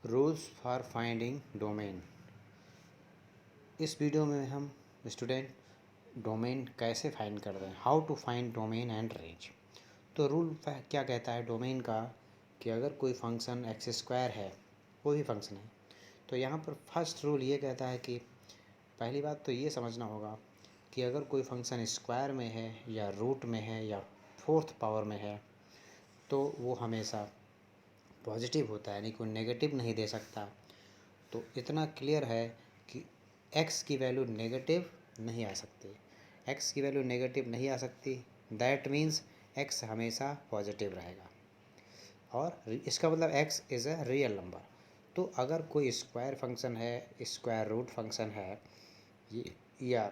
Rules for finding domain. इस video में हम स्टूडेंट डोमेन कैसे फाइंड करते हैं, how to find domain and range. तो रूल क्या कहता है डोमेन का कि अगर कोई फंक्शन एक्स स्क्वायर है, कोई भी फंक्शन है, तो यहाँ पर फर्स्ट रूल ये कहता है कि पहली बात तो ये समझना होगा कि अगर कोई फंक्शन स्क्वायर में है या रूट में है या फोर्थ पावर में है तो वो हमेशा पॉजिटिव होता है, यानी कोई नेगेटिव नहीं दे सकता। तो इतना क्लियर है कि x की वैल्यू नेगेटिव नहीं आ सकती, x की वैल्यू नेगेटिव नहीं आ सकती, दैट मीन्स x हमेशा पॉजिटिव रहेगा और इसका मतलब x is a real number. तो अगर कोई स्क्वायर फंक्शन है, स्क्वायर रूट फंक्शन है या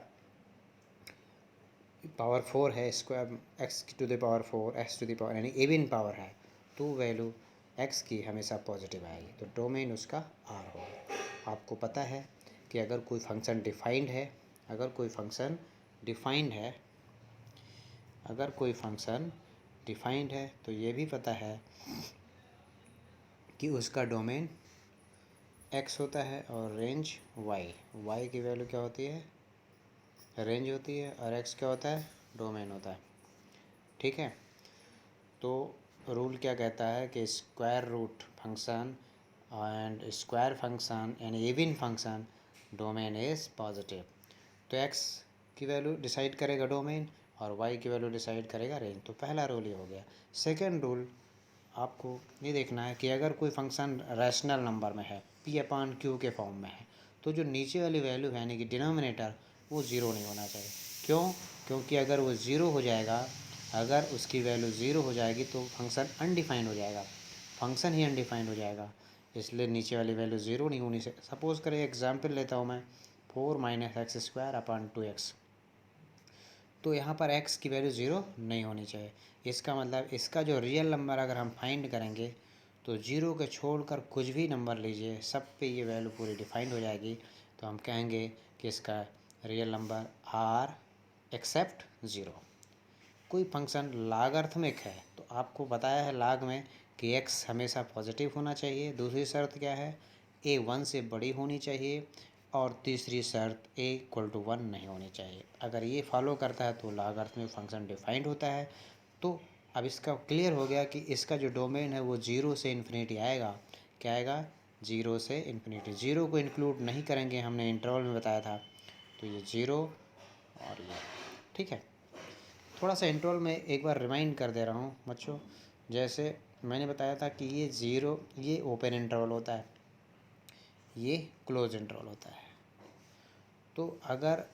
पावर 4 है, square x to the power 4 x to the power यानी इवन पावर है, तो वैल्यू x की हमेशा पॉजिटिव आएगी, तो डोमेन उसका R होगा। आपको पता है कि अगर कोई फंक्शन डिफाइंड है, अगर कोई फंक्शन डिफाइंड है अगर कोई फंक्शन डिफाइंड है तो ये भी पता है कि उसका डोमेन x होता है और रेंज y की वैल्यू क्या होती है, रेंज होती है, और x क्या होता है, डोमेन होता है। ठीक है, तो रूल क्या कहता है कि square root function and square function and even function domain is positive. तो x की वैल्यू डिसाइड करेगा डोमेन और y की वैल्यू डिसाइड करेगा रेंज। तो पहला रूल ये हो गया। सेकंड रूल आपको ये देखना है कि अगर कोई फंक्शन रैशनल नंबर में है, p/q के फॉर्म में है, तो जो नीचे वाली वैल्यू है यानी कि डिनोमिनेटर वो ज़ीरो नहीं होना चाहिए। क्यों? क्योंकि अगर वो ज़ीरो हो जाएगा, अगर उसकी वैल्यू ज़ीरो हो जाएगी तो फंक्शन अनडिफाइंड हो जाएगा, फंक्शन ही अनडिफाइंड हो जाएगा। इसलिए नीचे वाली वैल्यू ज़ीरो नहीं होनी चाहिए। सपोज़ करें, एग्जाम्पल लेता हूँ मैं, 4 - x²/2x, तो यहाँ पर x की वैल्यू ज़ीरो नहीं होनी चाहिए। इसका मतलब इसका जो रियल नंबर अगर हम फाइंड करेंगे तो ज़ीरो के छोड़कर कुछ भी नंबर लीजिए, सब पे ये वैल्यू पूरी डिफाइंड हो जाएगी। तो हम कहेंगे कि इसका real number are except zero. कोई फंक्शन लागर्थमिक है तो आपको बताया है लाग में कि x हमेशा पॉजिटिव होना चाहिए। दूसरी शर्त क्या है, a 1 से बड़ी होनी चाहिए, और तीसरी शर्त a = 1 नहीं होनी चाहिए। अगर ये फॉलो करता है तो लागर्थमिक फंक्शन डिफाइंड होता है। तो अब इसका क्लियर हो गया कि इसका जो डोमेन है वो ज़ीरो से इन्फिनिटी आएगा। क्या आएगा? ज़ीरो से इन्फिनिटी। ज़ीरो को इंक्लूड नहीं करेंगे, हमने इंटरवल में बताया था। तो ये ज़ीरो और ये, ठीक है। थोड़ा सा इंटरवल में एक बार रिमाइंड कर दे रहा हूँ बच्चों। जैसे मैंने बताया था कि ये ज़ीरो, ये ओपन इंटरवल होता है, ये क्लोज इंटरवल होता है। तो अगर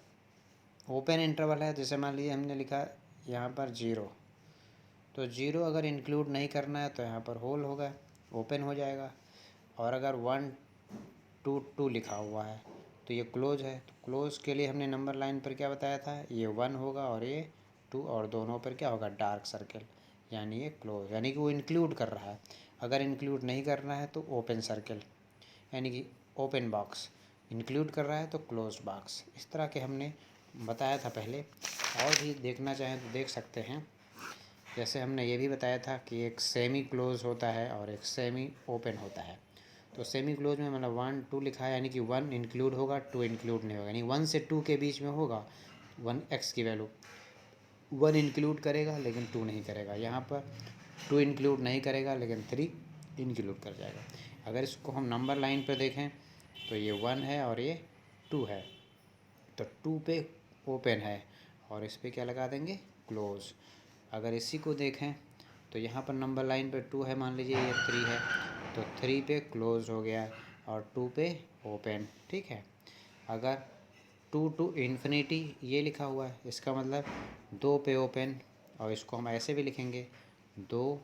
ओपन इंटरवल है, जैसे मान लीजिए हमने लिखा यहाँ पर ज़ीरो, तो ज़ीरो अगर इंक्लूड नहीं करना है तो यहाँ पर होल होगा, ओपन हो जाएगा। और अगर 1 2 2 लिखा हुआ है तो ये क्लोज है। तो क्लोज के लिए हमने नंबर लाइन पर क्या बताया था, ये 1 होगा और ये 2, और दोनों पर क्या होगा, डार्क सर्कल, यानी ये क्लोज, यानी कि वो इंक्लूड कर रहा है। अगर इंक्लूड नहीं करना है तो ओपन सर्कल, यानी कि ओपन बॉक्स, इंक्लूड कर रहा है तो क्लोज बॉक्स। इस तरह के हमने बताया था पहले, और भी देखना चाहें तो देख सकते हैं। जैसे हमने ये भी बताया था कि एक सेमी क्लोज होता है और एक सेमी ओपन होता है। तो सेमी क्लोज में मतलब 1 2 लिखा है, यानी कि 1 इंक्लूड होगा, 2 इंक्लूड नहीं होगा, यानी 1 से 2 के बीच में होगा। 1 x की वैल्यू 1 इंक्लूड करेगा लेकिन 2 नहीं करेगा। यहाँ पर 2 इंक्लूड नहीं करेगा लेकिन 3 इंक्लूड कर जाएगा। अगर इसको हम नंबर लाइन पर देखें तो ये 1 है और ये 2 है, तो 2 पे ओपन है और इस पर क्या लगा देंगे, क्लोज। अगर इसी को देखें तो यहाँ पर नंबर लाइन पे 2 है, मान लीजिए ये 3 है, तो 3 पे क्लोज हो गया और 2 पे ओपन, ठीक है। अगर 2 to इन्फिनिटी ये लिखा हुआ है, इसका मतलब 2 पे ओपन, और इसको हम ऐसे भी लिखेंगे 2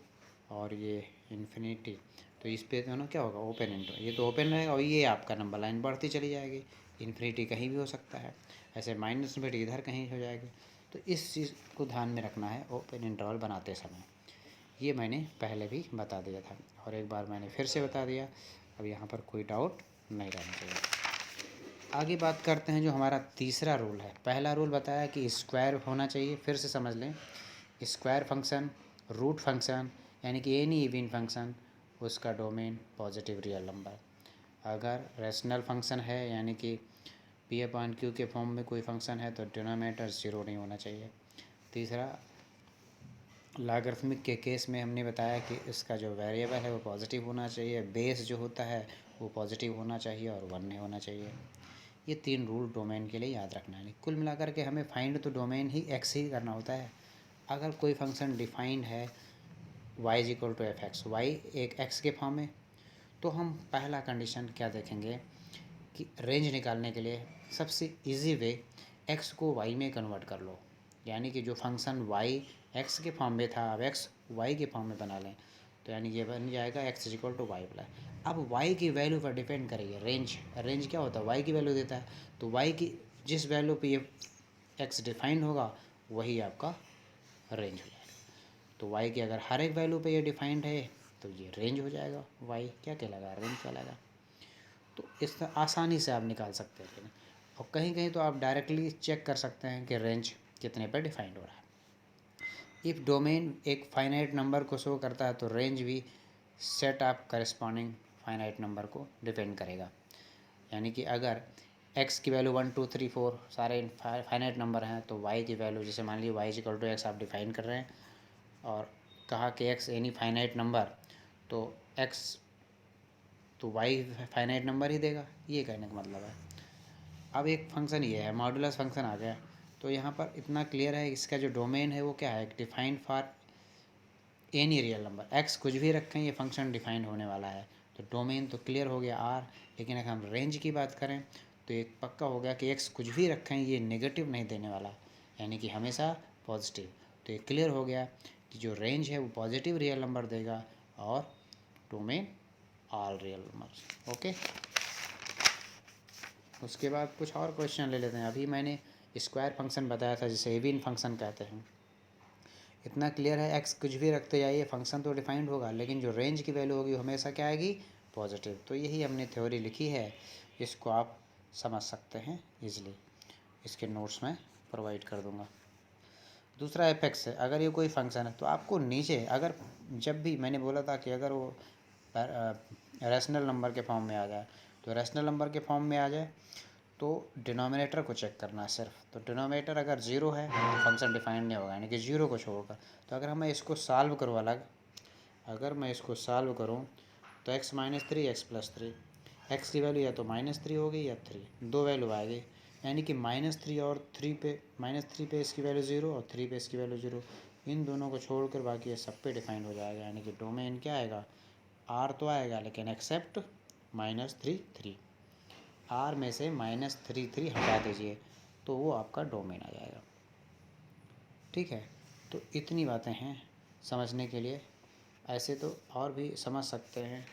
और ये इन्फिनिटी, तो इस पे दोनों क्या होगा, ओपन इंटू, ये तो ओपन रहेगा और ये आपका नंबर लाइन बढ़ती चली जाएगी। इन्फिनिटी कहीं भी हो सकता है, ऐसे माइनस इन्फिनिटी इधर कहीं हो जाएगी। तो इस चीज़ को ध्यान में रखना है ओपन इंटरवल बनाते समय। ये मैंने पहले भी बता दिया था और एक बार मैंने फिर से बता दिया, अब यहाँ पर कोई डाउट नहीं रहना चाहिए। आगे बात करते हैं जो हमारा तीसरा रूल है। पहला रूल बताया कि स्क्वायर होना चाहिए, फिर से समझ लें, स्क्वायर फंक्शन, रूट फंक्शन, यानी कि एनी इवन फंक्शन, उसका डोमेन पॉजिटिव रियल नंबर। अगर रैशनल फंक्शन है यानी कि पी अपॉन क्यू के फॉर्म में कोई फंक्शन है तो डिनोमिनेटर ज़ीरो नहीं होना चाहिए। तीसरा, लॉगरिथमिक के केस में हमने बताया कि इसका जो वेरिएबल है वो पॉजिटिव होना चाहिए, बेस जो होता है वो पॉजिटिव होना चाहिए और 1 नहीं होना चाहिए। ये 3 रूल डोमेन के लिए याद रखना है। कुल मिलाकर के हमें फाइंड तो डोमेन ही एक्स ही करना होता है। अगर कोई फंक्शन डिफाइंड है y is equal to f x, y एक x के फॉर्म में, तो हम पहला कंडीशन क्या देखेंगे कि रेंज निकालने के लिए सबसे इजी वे x को y में कन्वर्ट कर लो। यानी कि जो फंक्शन y x के फॉर्म में था अब x y के फॉर्म में बना लें, तो यानी ये बन जाएगा x is equal to y plus. अब y की वैल्यू पर डिपेंड करेगी रेंज। रेंज क्या होता है, y की वैल्यू देता है, तो y की जिस वैल्यू पे ये x डिफाइंड होगा वही आपका रेंज हो जाएगा। तो y की अगर हर एक वैल्यू पे ये डिफाइंड है तो ये रेंज हो जाएगा, y क्या कहलाएगा, रेंज कहलाएगा। तो इस तरह आसानी से आप निकाल सकते हैं। और कहीं कहीं तो आप डायरेक्टली चेक कर सकते हैं कि रेंज कितने पर डिफाइंड हो रहा है। इफ़ डोमेन एक फाइनाइट नंबर को शो करता है तो रेंज भी set of corresponding finite number को डिपेंड करेगा। यानी कि अगर x की वैल्यू 1 2 3 4 सारे फाइनाइट नंबर हैं तो y की वैल्यू, जैसे मान लीजिए y is equal to x आप डिफाइन कर रहे हैं और कहा कि x एनी फाइनाइट नंबर, तो x तो y फाइनाइट नंबर ही देगा, ये कहने का मतलब है। अब एक फंक्शन ये है, मॉडुलस फंक्शन आ गया, तो यहाँ पर इतना क्लियर है इसका जो डोमेन है वो क्या है, defined for any real number. x कुछ भी रखें ये फंक्शन डिफाइंड होने वाला है, तो डोमेन तो क्लियर हो गया r। लेकिन अगर हम रेंज की बात करें तो एक पक्का हो गया कि x कुछ भी रखें ये नेगेटिव नहीं देने वाला, यानी कि हमेशा पॉजिटिव। तो ये क्लियर हो गया कि जो रेंज है वो पॉजिटिव रियल नंबर देगा और domain all real number. Okay, उसके बाद कुछ और क्वेश्चन ले लेते हैं। अभी मैंने स्क्वायर फंक्शन बताया था जिसे इवन फंक्शन कहते हैं। इतना क्लियर है, x कुछ भी रखते जाइए फंक्शन तो डिफाइंड होगा, लेकिन जो रेंज की वैल्यू होगी हमेशा क्या आएगी, पॉजिटिव। तो यही हमने थ्योरी लिखी है, इसको आप समझ सकते हैं इजीली। इसके नोट्स में प्रोवाइड कर दूंगा। दूसरा एफ है, अगर ये कोई फंक्शन है तो आपको नीचे, अगर जब भी मैंने बोला था कि अगर वो रैशनल नंबर के फॉर्म में आ जाए, तो रैशनल नंबर के फॉर्म में आ जाए तो डिनोमिनेटर को चेक करना है सिर्फ। तो डिनोमिनेटर अगर ज़ीरो है तो फंक्शन डिफाइंड नहीं होगा, यानी कि ज़ीरो को छोड़कर। तो अगर मैं इसको सॉल्व करूँ अलग, अगर मैं इसको सॉल्व करूँ तो x minus three x plus three, x की वैल्यू या तो -3 होगी या 3, दो वैल्यू आएगी। यानी कि -3 और 3 पे, -3 पे इसकी वैल्यू 0 और 3 पे इसकी वैल्यू 0, इन दोनों को छोड़कर बाकी ये सब पे डिफाइंड हो जाएगा। यानी कि डोमेन क्या आएगा, r तो आएगा लेकिन एक्सेप्ट -3 r में से -3 हटा दीजिए तो वो आपका डोमेन आ जाएगा। ठीक है, तो इतनी बातें हैं समझने के लिए। ऐसे तो और भी समझ सकते हैं।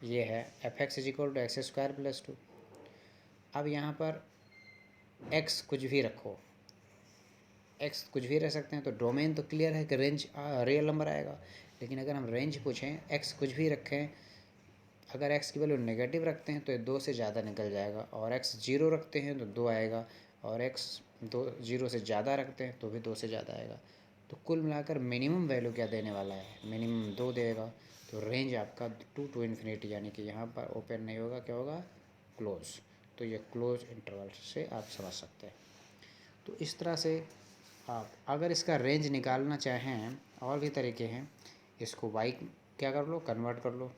ये है f x is equal to x square plus 2। अब यहाँ पर x कुछ भी रखो, x कुछ भी रख सकते हैं, तो डोमेन तो क्लियर है कि रेंज रियल नंबर आएगा। लेकिन अगर हम रेंज पूछें, x कुछ भी रखें, अगर x की वैल्यू नेगेटिव रखते हैं तो ये 2 से ज़्यादा निकल जाएगा, और x 0 रखते हैं तो 2 आएगा, और x 0 से ज़्यादा रखते हैं तो भी 2 से ज़्यादा आएगा। तो कुल मिलाकर मिनिमम वैल्यू क्या देने वाला है, मिनिमम 2 देगा। तो रेंज आपका 2 to इन्फिनिटी, यानी कि यहाँ पर ओपन नहीं होगा, क्या होगा, क्लोज। तो ये क्लोज इंटरवल से आप समझ सकते हैं। तो इस तरह से आप अगर इसका रेंज निकालना चाहें, और भी तरीके हैं, इसको y क्या कर लो, कन्वर्ट कर लो,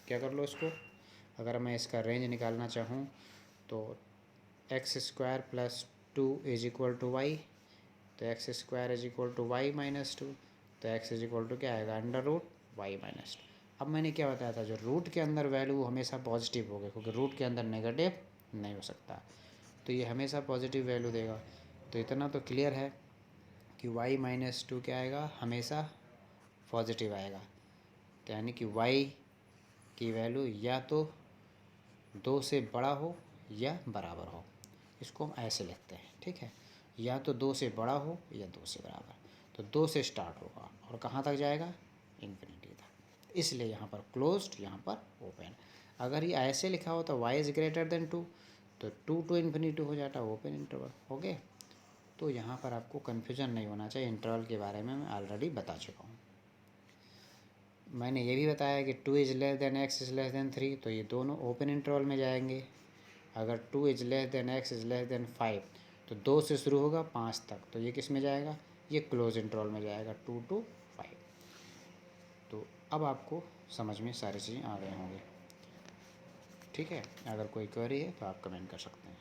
क्या कर लो इसको। अगर मैं इसका रेंज निकालना चाहूँ तो x square plus 2 is equal to y, तो x square is equal to y minus 2, तो एक्स इज इक्वल टू क्या आएगा, अंडर रूट वाई माइनस 2। अब मैंने क्या बताया था, जो रूट के अंदर वैल्यू हमेशा पॉजिटिव होगा, क्योंकि रूट के अंदर नेगेटिव नहीं हो सकता, तो ये हमेशा पॉजिटिव वैल्यू देगा। तो इतना तो क्लियर है कि y माइनस 2 क्या आएगा, हमेशा पॉजिटिव आएगा। तो यानी कि y की वैल्यू या तो 2 से बड़ा हो या बराबर हो, इसको हम ऐसे लिखते हैं। ठीक है, या तो 2 से बड़ा हो या 2 से बराबर। तो 2 से स्टार्ट होगा और कहाँ तक जाएगा, इन्फिनिटी तक। इसलिए यहाँ पर क्लोज्ड, यहाँ पर ओपन। अगर ये ऐसे लिखा हो तो y इज़ ग्रेटर देन 2, तो 2 to इन्फिनिटी हो जाता है, ओपन इंटरवल। ओके, तो यहाँ पर आपको कन्फ्यूज़न नहीं होना चाहिए। इंटरवल के बारे में मैं ऑलरेडी बता चुका हूँ। मैंने ये भी बताया कि 2 is less than x is less than 3, तो ये दोनों ओपन इंटरवल में जाएंगे। अगर 2 is less than x is less than 5, तो 2 से शुरू होगा 5 तक, तो ये किस में जाएगा, ये क्लोज इंटरवल में जाएगा, 2 to 5। तो अब आपको समझ में सारी चीज़ें आ गए होंगे। ठीक है, अगर कोई क्वेरी है तो आप कमेंट कर सकते हैं।